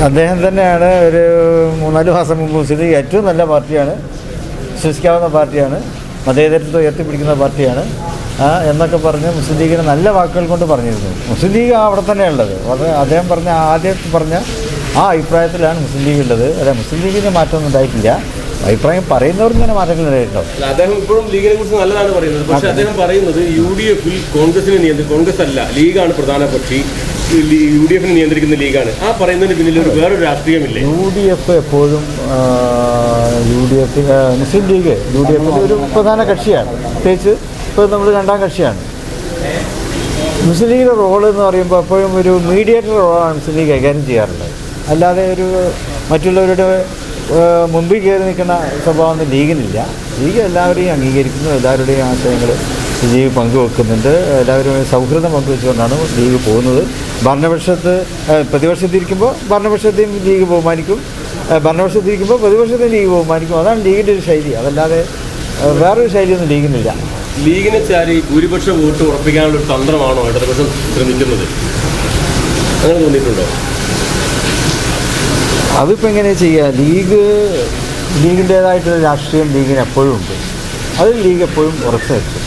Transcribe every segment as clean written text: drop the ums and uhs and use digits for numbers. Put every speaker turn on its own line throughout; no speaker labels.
അദ്ദേഹം തന്നെയാണ് ഒരു 3-4 മാസം മുമ്പ് മുസ്ലിം ലീഗ് ഏറ്റവും നല്ല പാർട്ടിയാണ്, വിശ്വസിക്കാവുന്ന പാർട്ടിയാണ്, മതേതരത്വം ഉയർത്തിപ്പിടിക്കുന്ന പാർട്ടിയാണ് എന്നൊക്കെ പറഞ്ഞ് മുസ്ലിം ലീഗിനെ നല്ല വാക്കുകൾ കൊണ്ട് പറഞ്ഞിരുന്നു. മുസ്ലിം ലീഗ് അവിടെ തന്നെയുള്ളത്. വളരെ അദ്ദേഹം ആദ്യം പറഞ്ഞ ആ അഭിപ്രായത്തിലാണ് മുസ്ലിം ലീഗ് ഉള്ളത്. അല്ല, മുസ്ലിം ലീഗിന് മാറ്റമൊന്നും ഉണ്ടായിട്ടില്ല. അഭിപ്രായം പറയുന്നവർക്ക് ഇങ്ങനെ മാറ്റങ്ങൾ ഉണ്ടായിട്ടുണ്ടോ?
അദ്ദേഹം ഇപ്പോഴും ലീഗിനെ കുറിച്ച് നല്ലതാണ് പറയുന്നത്. പക്ഷേ അദ്ദേഹം പറയുന്നത് UDF-ൽ കോൺഗ്രസ് അല്ല, ലീഗാണ് പ്രധാന കക്ഷി, UDF-നെ നിയന്ത്രിക്കുന്ന ലീഗാണ്. ആ പറയുന്നതിന് പിന്നിൽ വേറൊരു രാഷ്ട്രീയമില്ലേ?
UDF എപ്പോഴും മുസ്ലിം ലീഗ് UDF-ൽ ഒരു പ്രധാന കക്ഷിയാണ്. പ്രത്യേകിച്ച് ഇപ്പോൾ നമ്മൾ രണ്ടാം കക്ഷിയാണ്. മുസ്ലിം ലീഗിൻ്റെ റോൾ എന്ന് പറയുമ്പോൾ എപ്പോഴും ഒരു മീഡിയേറ്റർ റോളാണ് മുസ്ലിം ലീഗ് കൈകാര്യം ചെയ്യാറുള്ളത്. അല്ലാതെ ഒരു മറ്റുള്ളവരുടെ മുമ്പിൽ കയറി നിൽക്കുന്ന സ്വഭാവമൊന്നും ലീഗിനില്ല. ലീഗ് എല്ലാവരെയും അംഗീകരിക്കുന്നു, എല്ലാവരുടെയും ആശയങ്ങൾ ലീഗ് പങ്കുവെക്കുന്നുണ്ട്. എല്ലാവരും സൗഹൃദം പങ്കുവെച്ചുകൊണ്ടാണ് ലീഗ് പോകുന്നത്. പ്രതിപക്ഷത്തിരിക്കുമ്പോൾ ഭരണപക്ഷത്തെയും ലീഗ് ബഹുമാനിക്കും, ഭരണപക്ഷത്തിരിക്കുമ്പോൾ പ്രതിപക്ഷത്തെയും ലീഗ് ബഹുമാനിക്കും. അതാണ് ലീഗിൻ്റെ ഒരു ശൈലി. അതല്ലാതെ വേറൊരു ശൈലിയൊന്നും ലീഗിനില്ല.
ലീഗിനെ ചാരി ഭൂരിപക്ഷ വോട്ട് ഉറപ്പിക്കാനുള്ള ഒരു തന്ത്രമാണോ ഇടതുപക്ഷം ശ്രമിക്കുന്നത്? അങ്ങനെ തോന്നിയിട്ടുണ്ടോ?
അതിപ്പോൾ എങ്ങനെ ചെയ്യുക? ലീഗിൻ്റേതായിട്ടൊരു രാഷ്ട്രീയം ലീഗിന് എപ്പോഴും ഉണ്ട്. അതിൽ ലീഗ് എപ്പോഴും ഉറച്ചു നിൽക്കും.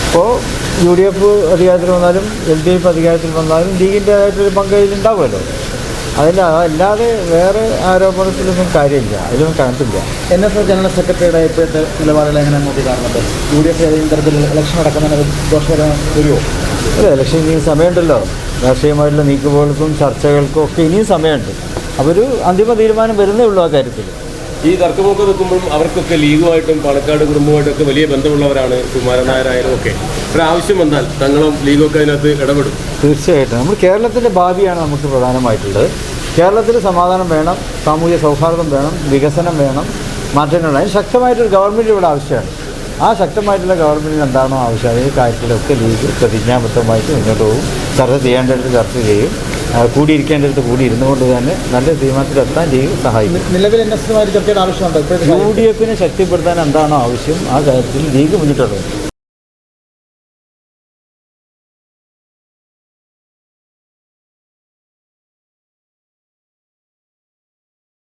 ഇപ്പോൾ UDF അധികാരത്തിൽ വന്നാലും LDF അധികാരത്തിൽ വന്നാലും ലീഗിൻ്റേതായിട്ടൊരു പങ്കതിലുണ്ടാവുമല്ലോ. അല്ലാതെ വേറെ ആരോപണത്തിലൊന്നും കാര്യമില്ല, അതിലൊന്നും കണ്ടില്ല.
NSS ജനറൽ സെക്രട്ടറിയുടെ ഇപ്പോഴത്തെ നിലപാടുകൾ എങ്ങനെ നോക്കി കാണുന്നത്? UDF ഏതെങ്കിലും തരത്തിൽ ഇലക്ഷൻ നടക്കുന്നതിന് ദോഷകരം വരുമോ?
അല്ല, ഇലക്ഷൻ ഇനിയും സമയമുണ്ടല്ലോ. രാഷ്ട്രീയമായിട്ടുള്ള നീക്കുപോകൾക്കും ചർച്ചകൾക്കും ഒക്കെ ഇനിയും സമയമുണ്ട്. അപ്പോൾ ഒരു അന്തിമ തീരുമാനം വരുന്നേ ഉള്ളൂ ആ കാര്യത്തിൽ.
ഈ തർക്കമൊക്കെ വെക്കുമ്പോഴും അവർക്കൊക്കെ ലീഗുമായിട്ടും പാലക്കാട് കുടുംബമായിട്ടൊക്കെ വലിയ ബന്ധമുള്ളവരാണ്, കുമാരൻ നായരായാലും ഒക്കെ. ഒരാവശ്യം വന്നാൽ തങ്ങളും ലീഗൊക്കെ അതിനകത്ത് ഇടപെടും.
തീർച്ചയായിട്ടും. നമ്മൾ കേരളത്തിൻ്റെ ഭാവിയാണ് നമുക്ക് പ്രധാനമായിട്ടുള്ളത്. കേരളത്തിൽ സമാധാനം വേണം, സാമൂഹ്യ സൗഹാർദ്ദം വേണം, വികസനം വേണം, മാറ്റങ്ങൾ വേണം. അതിന് ശക്തമായിട്ടൊരു ഗവൺമെൻറ് ഇവിടെ ആവശ്യമാണ്. ആ ശക്തമായിട്ടുള്ള ഗവൺമെൻറ്റിന് എന്താണോ ആവശ്യം അതേ കാര്യത്തിലൊക്കെ ലീഗ് പ്രതിജ്ഞാബദ്ധമായിട്ട് മുന്നോട്ട് പോകും. ചർച്ച ചെയ്യേണ്ടടുത്ത് ചർച്ച ചെയ്യും, കൂടിയിരിക്കേണ്ടടുത്ത് കൂടി ഇരുന്നുകൊണ്ട് തന്നെ നല്ല തീരുമാനത്തിലെത്താൻ ലീഗ് സഹായിക്കും.
നിലവിൽ NSS ചർച്ചയുടെ ആവശ്യമുണ്ടോ?
UDF-നെ ശക്തിപ്പെടുത്താൻ എന്താണോ ആവശ്യം ആ കാര്യത്തിൽ ലീഗ് മുന്നിട്ടുള്ളത്.